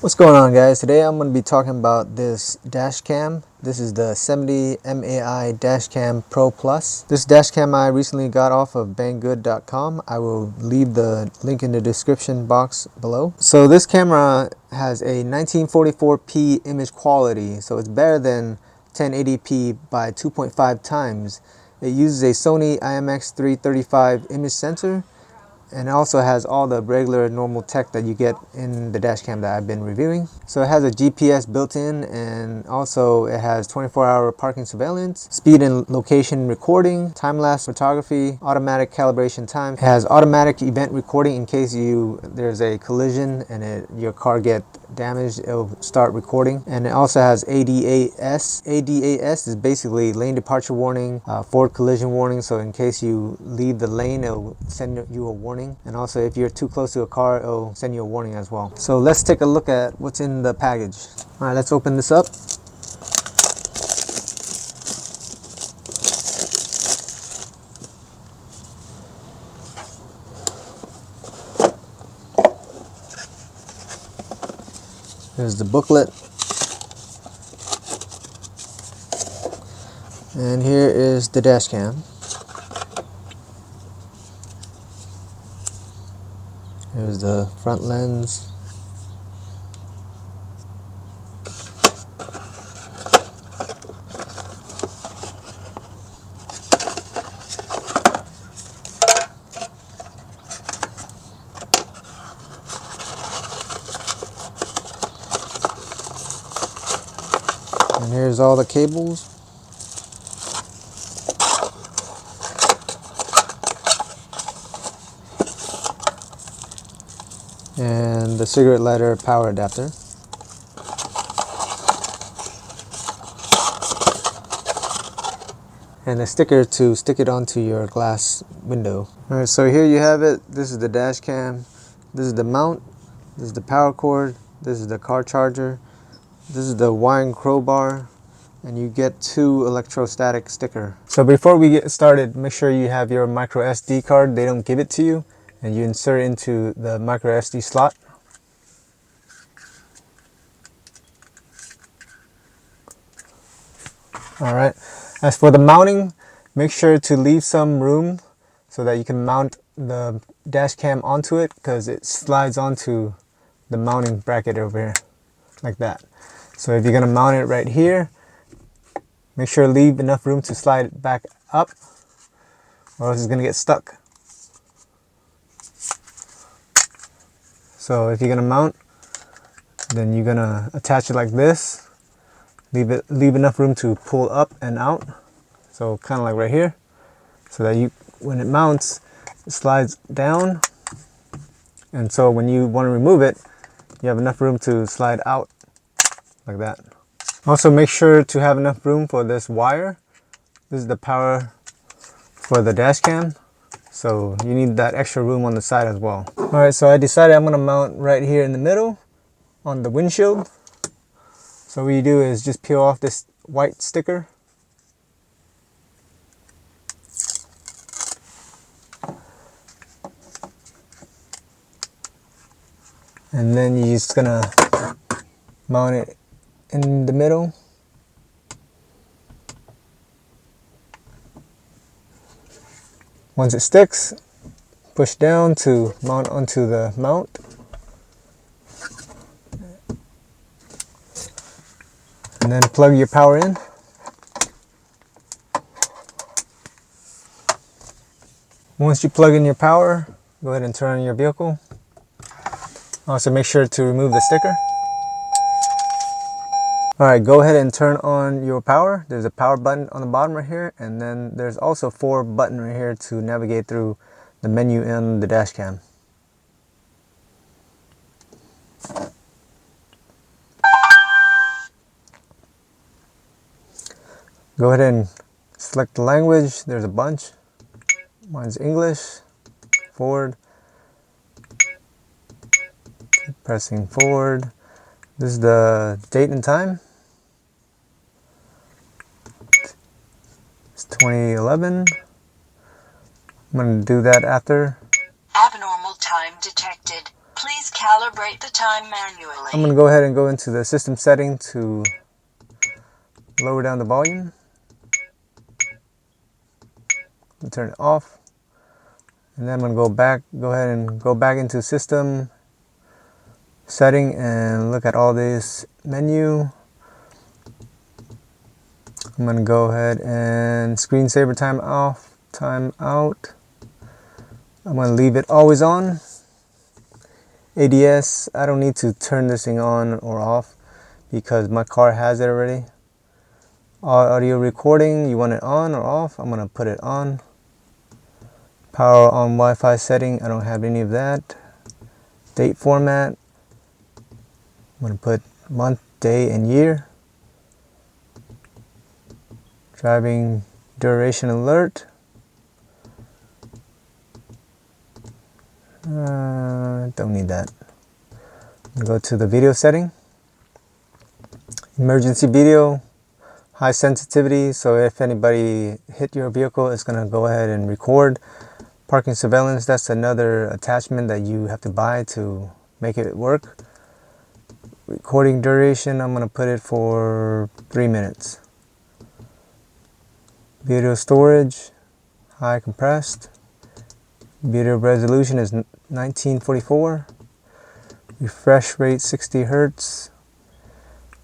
What's going on, guys? Today I'm going to be talking about this dash cam. This is the 70 MAI dash cam Pro Plus. This dash cam I recently got off of banggood.com. I will leave the link in the description box below. So this camera has a 1944p image quality, so it's better than 1080p by 2.5 times. It uses a Sony IMX335 image sensor, and it also has all the regular normal tech that you get in the dash cam that I've been reviewing. So it has a GPS built in, and also it has 24-hour parking surveillance, speed and location recording, time-lapse photography, automatic calibration time. It has automatic event recording in case there's a collision and your car get damaged, it'll start recording. And it also has ADAS. ADAS is basically lane departure warning, forward collision warning, so in case you leave the lane, it'll send you a warning. And also if you're too close to a car, it'll send you a warning as well. So let's take a look at what's in the package. All right, let's open this up. Here's the booklet. And here is the dash cam. Here's the front lens. And here's all the cables. And the cigarette lighter power adapter. And a sticker to stick it onto your glass window. Alright, so here you have it. This is the dash cam. This is the mount. This is the power cord. This is the car charger. This is the wiring crowbar. And you get 2 electrostatic sticker. So before we get started, make sure you have your micro SD card. They don't give it to you. And you insert it into the micro SD slot. Alright, as for the mounting, make sure to leave some room so that you can mount the dash cam onto it, because it slides onto the mounting bracket over here, like that. So if you're going to mount it right here, make sure to leave enough room to slide it back up, or else it's going to get stuck. So if you're going to mount, then you're going to attach it like this. Leave enough room to pull up and out, so kind of like right here, so that when it mounts, it slides down, and so when you want to remove it, you have enough room to slide out like that. Also, make sure to have enough room for this wire. This is the power for the dash cam, so you need that extra room on the side as well. Alright, so I decided I'm going to mount right here in the middle on the windshield. So what you do is just peel off this white sticker. And then you're just gonna mount it in the middle. Once it sticks, push down to mount onto the mount. And then plug your power in. Once you plug in your power, go ahead and turn on your vehicle. Also make sure to remove the sticker. Alright, go ahead and turn on your power. There's a power button on the bottom right here, and then there's also 4 buttons right here to navigate through the menu in the dash cam. Go ahead and select the language. There's a bunch. Mine's English. Forward. Keep pressing forward. This is the date and time. It's 2011. I'm going to do that after. Abnormal time detected. Please calibrate the time manually. I'm going to go ahead and go into the system setting to lower down the volume. I'll turn it off. And then I'm going to go ahead and go back into system setting and look at all this menu. I'm going to go ahead and screensaver time off, time out. I'm going to leave it always on. ADS, I don't need to turn this thing on or off because my car has it already. Audio recording, you want it on or off? I'm going to put it on. Power on Wi-Fi setting, I don't have any of that. Date format, I'm going to put month, day, and year. Driving duration alert. Don't need that. Go to the video setting. Emergency video, high sensitivity, so if anybody hit your vehicle, it's going to go ahead and record. Parking surveillance, that's another attachment that you have to buy to make it work. Recording duration, I'm going to put it for 3 minutes. Video storage, high compressed. Video resolution is 1944. Refresh rate 60 Hertz.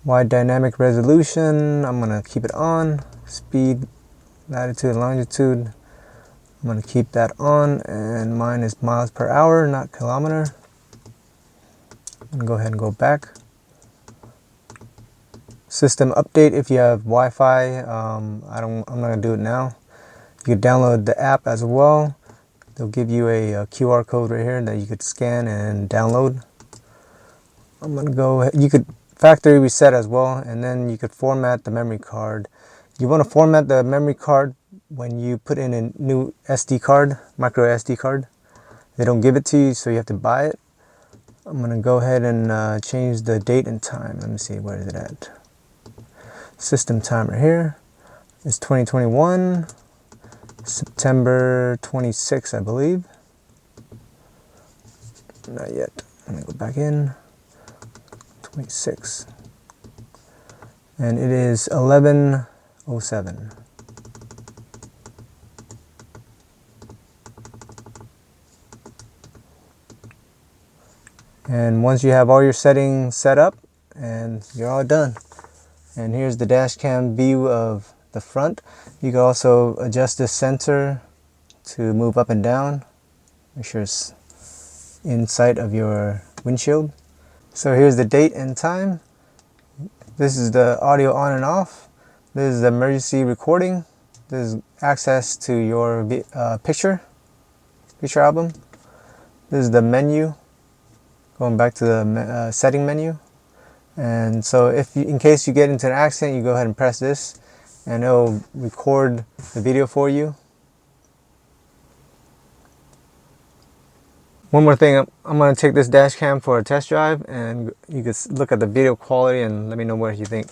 Wide dynamic resolution, I'm going to keep it on. Speed, latitude, and longitude, I'm going to keep that on. And mine is miles per hour, not kilometer. I'm going to go ahead and go back. System update if you have Wi-Fi. I'm not going to do it now. You can download the app as well. They'll give you a QR code right here that you could scan and download. I'm going to go ahead. You could factory reset as well, and then you could format the memory card. You want to format the memory card when you put in a new SD card, micro SD card. They don't give it to you, so you have to buy it. I'm going to go ahead and change the date and time. Let me see, where is it at? System time right here. It's 2021, September 26, I believe. Not yet. I'm going to go back in. 26. And it is 11:07. And once you have all your settings set up, and you're all done. And here's the dash cam view of the front. You can also adjust the center to move up and down. Make sure it's in sight of your windshield. So here's the date and time. This is the audio on and off. This is the emergency recording. This is access to your picture album. This is the menu. Going back to the setting menu. And so if you, in case you get into an accident, you go ahead and press this and it'll record the video for you. One more thing, I'm going to take this dash cam for a test drive and you can look at the video quality and let me know what you think.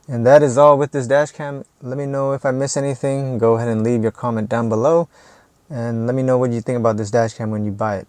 And And that is all with this dash cam. Let me know if I miss anything. Go ahead and leave your comment down below. And let me know what you think about this dash cam when you buy it.